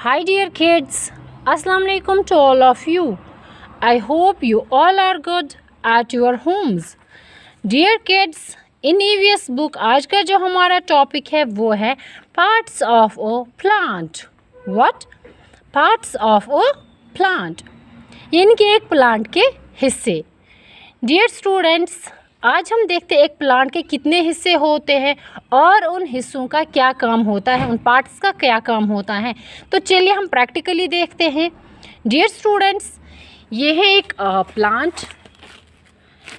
Hi dear kids, Assalamu alaikum to all of you. I hope you all are good at your homes. Dear kids, in EVS book आज का जो हमारा topic है वो है parts of a plant. What? Parts of a plant. यानी कि एक प्लांट के हिस्से. Dear students, आज हम देखते हैं एक प्लांट के कितने हिस्से होते हैं और उन हिस्सों का क्या काम होता है, उन पार्ट्स का क्या काम होता है. तो चलिए हम प्रैक्टिकली देखते हैं. डियर स्टूडेंट्स, ये है एक प्लांट.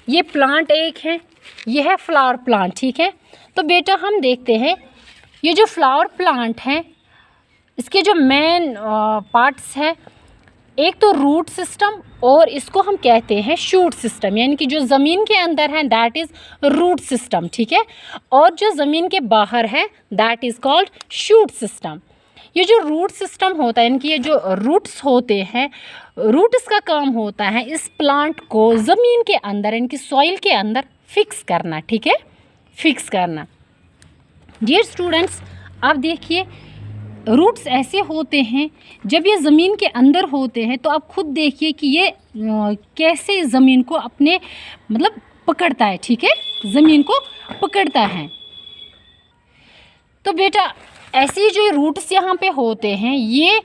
ये प्लांट एक है, ये है फ्लावर प्लांट. ठीक है, तो बेटा हम देखते हैं ये जो फ्लावर प्लांट है इसके जो मेन पार्ट्स है, एक तो रूट सिस्टम और इसको हम कहते हैं शूट सिस्टम. यानी कि जो ज़मीन के अंदर है दैट इज़ रूट सिस्टम. ठीक है, और जो ज़मीन के बाहर है that is called shoot system. ये जो रूट सिस्टम होता है, यानी कि ये जो रूट्स होते हैं, रूट इसका काम होता है इस प्लांट को ज़मीन के अंदर यानी कि सॉइल के अंदर फिक्स करना. ठीक है, फिक्स करना. डियर स्टूडेंट्स, आप देखिए रूट्स ऐसे होते हैं जब ये ज़मीन के अंदर होते हैं तो आप खुद देखिए कि ये कैसे ज़मीन को अपने मतलब पकड़ता है. ठीक है, ज़मीन को पकड़ता है. तो बेटा ऐसे जो रूट्स यहाँ पे होते हैं ये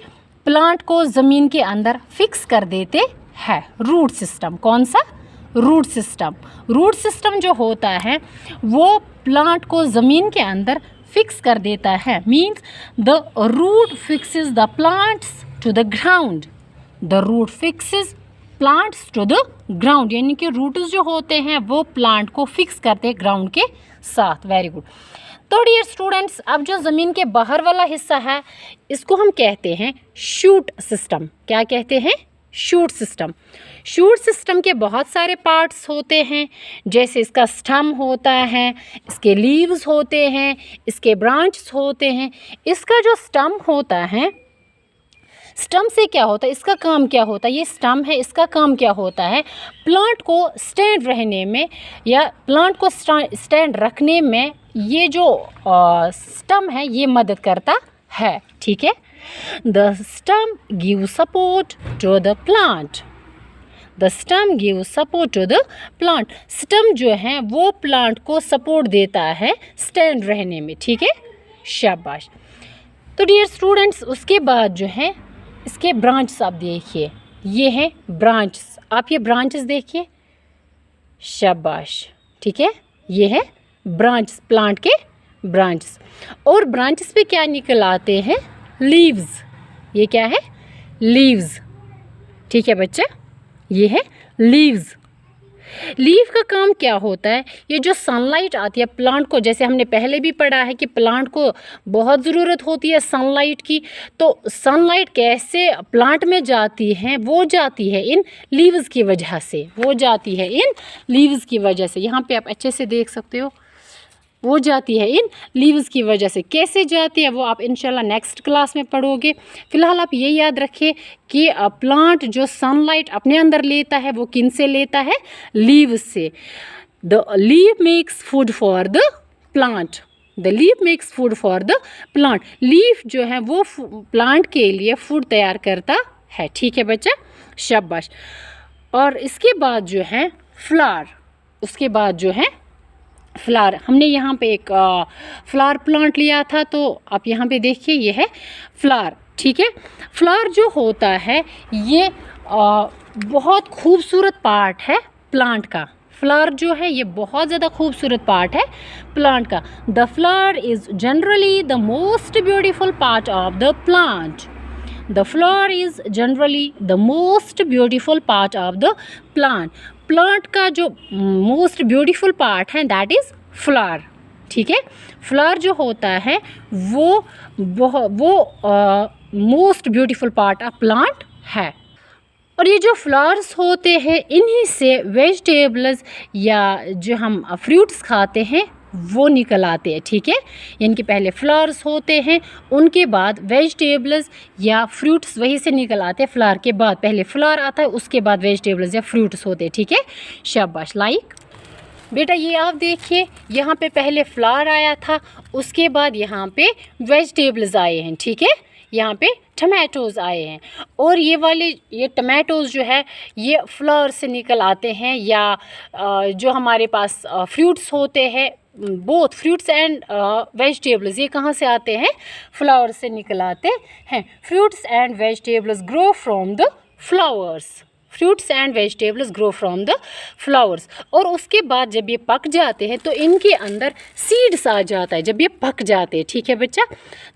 प्लांट को ज़मीन के अंदर फिक्स कर देते हैं. Root system. कौन सा? Root system. रूट सिस्टम जो होता है वो प्लांट को ज़मीन के अंदर फिक्स कर देता है. Means the root fixes the plants to the ground. The root fixes plants to the ground. यानी कि रूट्स जो होते हैं वो प्लांट को फिक्स करते हैं ग्राउंड के साथ. Very good. तो डियर स्टूडेंट्स, अब जो ज़मीन के बाहर वाला हिस्सा है इसको हम कहते हैं शूट सिस्टम. क्या कहते हैं? Shoot system. शूट सिस्टम के बहुत सारे पार्ट्स होते हैं, जैसे इसका स्टम होता है, इसके लीव्स होते हैं, इसके ब्रांचेस होते हैं. इसका जो स्टम होता है, स्टम से क्या होता है, इसका काम क्या होता है? ये स्टम है, इसका काम क्या होता है? प्लांट को स्टैंड रहने में या प्लांट को स्टैंड रखने में ये जो स्टम है ये मदद करता है. ठीक है, the stem gives support to the plant. The stem gives support to the plant. स्टम जो है वो प्लांट को सपोर्ट देता है स्टैंड रहने में. ठीक है, शाबाश. तो डियर स्टूडेंट्स, उसके बाद जो है इसके ब्रांचेस आप देखिए, ये हैं ब्रांचेस. आप ये ब्रांचेस देखिए, शाबाश. ठीक है, ये है ब्रांचेस, प्लांट के ब्रांचेस. और ब्रांचेस पे क्या निकल आते हैं? लीव्स. ये क्या है? लीव्स. ठीक है बच्चा, ये है लीव्स. लीव का काम क्या होता है? ये जो सनलाइट आती है प्लांट को, जैसे हमने पहले भी पढ़ा है कि प्लांट को बहुत ज़रूरत होती है सनलाइट की. तो सनलाइट कैसे प्लांट में जाती है? वो जाती है इन लीव्स की वजह से. वो जाती है इन लीव्स की वजह से. यहाँ पे आप अच्छे से देख सकते हो, वो जाती है इन लीव्स की वजह से. कैसे जाती है वो आप इंशाल्लाह नेक्स्ट क्लास में पढ़ोगे. फ़िलहाल आप ये याद रखिए कि प्लांट जो सनलाइट अपने अंदर लेता है वो किन से लेता है? लीव्स से. The leave makes food for the plant. The leave makes food for the plant. Leaf जो है वो प्लांट के लिए फूड तैयार करता है. ठीक है बच्चा, शाबाश. और इसके बाद जो है फ्लावर. उसके बाद जो है फ्लावर. हमने यहाँ पे एक फ्लावर प्लांट लिया था, तो आप यहाँ पे देखिए ये है फ्लावर. ठीक है, फ्लावर जो होता है ये बहुत खूबसूरत पार्ट है प्लांट का. फ्लावर जो है ये बहुत ज़्यादा खूबसूरत पार्ट है प्लांट का. The flower is generally the most beautiful part of the plant. The flower is generally the most beautiful part of the plant. Plant का जो मोस्ट ब्यूटीफुल पार्ट है दैट इज़ फ्लावर. ठीक है, flower जो होता है वो most beautiful part of plant है. और ये जो फ्लावर्स होते हैं इन्हीं से वेजिटेबल्स या जो हम फ्रूट्स खाते हैं वो निकल आते हैं. ठीक है, यानी कि पहले फ्लावर्स होते हैं, उनके बाद वेजिटेबल्स या फ्रूट्स वहीं से निकल आते हैं. फ्लावर के बाद पहले फ्लावर आता है, उसके बाद वेजिटेबल्स या फ्रूट्स होते हैं. ठीक है, शाबाश. लाइक बेटा ये आप देखिए, यहाँ पे पहले फ्लावर आया था, उसके बाद यहाँ पे वेजिटेबल्स आए हैं. ठीक है, यहाँ पे टमाटोज़ आए हैं। और ये टमाटोज़ जो है ये फ्लावर से निकल आते हैं, या जो हमारे पास फ्रूट्स होते हैं, बोथ फ्रूट्स एंड वेजिटेबल्स, ये कहाँ से आते हैं? फ्लावर से निकल आते हैं। Fruits and vegetables grow from the flowers. Fruits and vegetables grow from the flowers. और उसके बाद जब ये पक जाते हैं तो इनके अंदर सीड्स आ जाता है। जब ये पक जाते हैं, ठीक है बच्चा,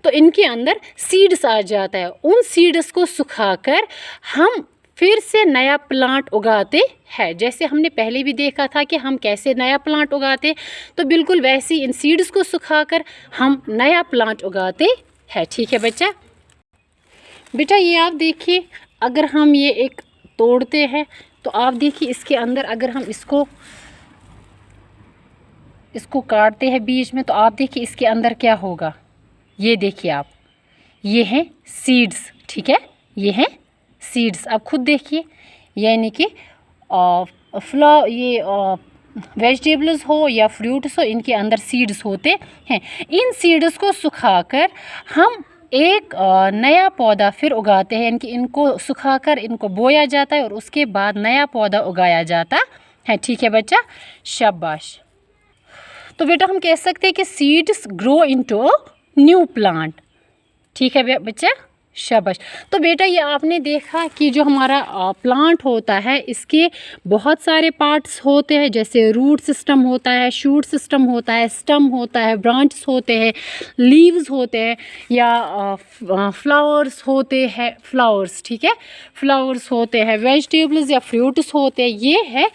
तो इनके अंदर सीड्स आ जाता है। उन सीड्स को सुखाकर हम फिर से नया प्लांट उगाते हैं। जैसे हमने पहले भी देखा था कि हम कैसे नया प्लांट उगाते, तो बिल्कुल वैसे ही इन सीड्स को सुखाकर हम नया प्लांट उगाते हैं। ठीक है बच्चा। बेटा ये आप देखिए, अगर हम ये एक तोड़ते हैं तो आप देखिए इसके अंदर, अगर हम इसको काटते हैं बीच में, तो आप देखिए इसके अंदर क्या होगा। ये देखिए आप, ये हैं सीड्स, ठीक है, ये हैं सीड्स। आप खुद देखिए, यानी कि ये वेजिटेबल्स हो या फ्रूट्स हो, इनके अंदर सीड्स होते हैं। इन सीड्स को सुखाकर हम एक नया पौधा फिर उगाते हैं। इनको सुखाकर इनको बोया जाता है और उसके बाद नया पौधा उगाया जाता है। ठीक है बच्चा, शाबाश। तो बेटा हम कह सकते हैं कि seeds grow into a new plant. ठीक है बच्चा, शाबाश। तो बेटा ये आपने देखा कि जो हमारा प्लांट होता है इसके बहुत सारे पार्ट्स होते हैं, जैसे रूट सिस्टम होता है, शूट सिस्टम होता है, स्टम होता है, ब्रांचेस होते हैं, लीव्स होते हैं, या फ्लावर्स होते हैं, फ्लावर्स, ठीक है, फ्लावर्स होते हैं, वेजिटेबल्स या फ्रूट्स होते हैं। ये है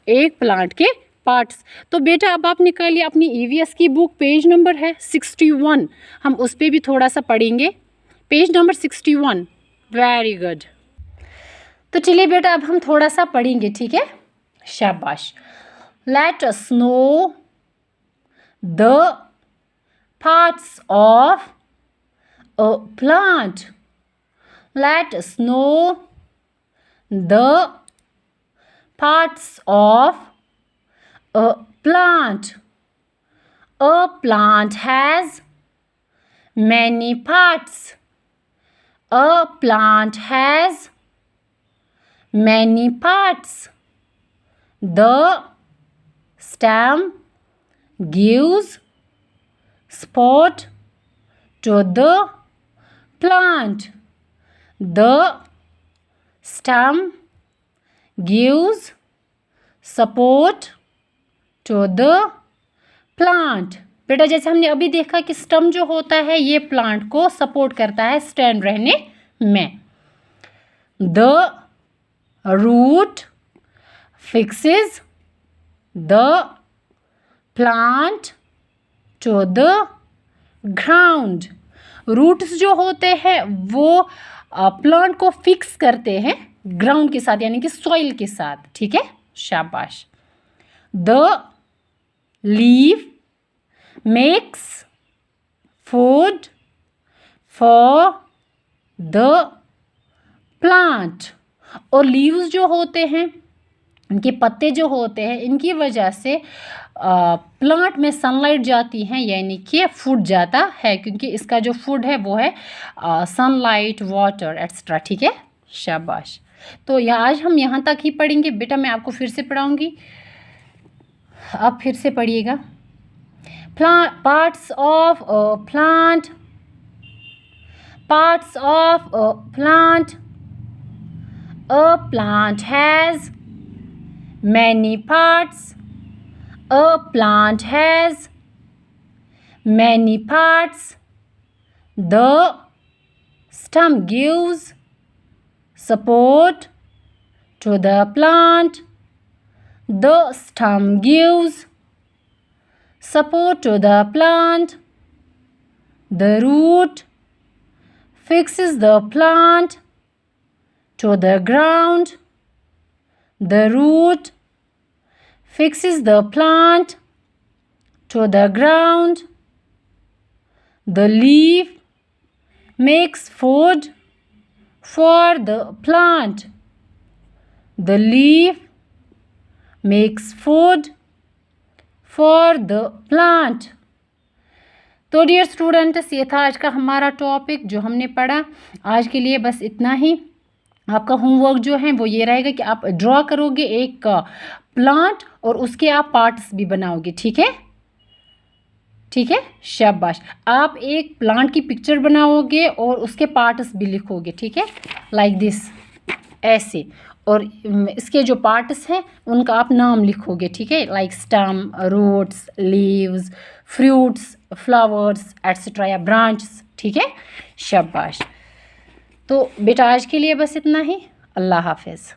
एक प्लांट के पार्ट्स। तो बेटा अब आप निकालिए अपनी ईवीएस की बुक, पेज नंबर है 61, हम उस पर भी थोड़ा सा पढ़ेंगे। Page number 61, very good. तो चलिए बेटा अब हम थोड़ा सा पढ़ेंगे, ठीक है, शाबाश। Let us know the parts of a plant. Let us know the parts of a plant. A plant has many parts. A plant has many parts. The stem gives support to the plant. The stem gives support to the plant. बेटा जैसे हमने अभी देखा कि स्टम जो होता है ये प्लांट को सपोर्ट करता है स्टैंड रहने में। The root fixes the plant to the ground. Roots जो होते हैं वो प्लांट को फिक्स करते हैं ग्राउंड के साथ, यानी कि सॉइल के साथ। ठीक है, शाबाश। The leaf makes food for the plant। और लीव्स जो होते हैं, इनके पत्ते जो होते हैं, इनकी वजह से प्लांट में सनलाइट जाती है, यानी कि फूड जाता है, क्योंकि इसका जो फूड है वो है सनलाइट, वाटर एक्सेट्रा। ठीक है, शाबाश। तो आज हम यहाँ तक ही पढ़ेंगे। बेटा मैं आपको फिर से पढ़ाऊँगी, आप फिर से पढ़िएगा। Parts of a plant. Parts of a plant. A plant has many parts. A plant has many parts. The stem gives support to the plant. The stem gives support to the plant. The root fixes the plant to the ground. The root fixes the plant to the ground. The leaf makes food for the plant. The leaf makes food for the plant. तो dear students, ये था आज का हमारा topic जो हमने पढ़ा। आज के लिए बस इतना ही। आपका होमवर्क जो है वो ये रहेगा कि आप ड्रॉ करोगे एक प्लांट और उसके आप पार्ट्स भी बनाओगे। ठीक है, ठीक है, शाबाश। आप एक प्लांट की पिक्चर बनाओगे और उसके पार्ट्स भी लिखोगे। ठीक है, लाइक दिस, ऐसे। और इसके जो पार्ट्स हैं उनका आप नाम लिखोगे। ठीक है, like stem, roots, leaves, fruits, flowers etcetera, या ब्रांचेस। ठीक है, शाबाश। तो बेटा आज के लिए बस इतना ही। अल्लाह हाफिज़।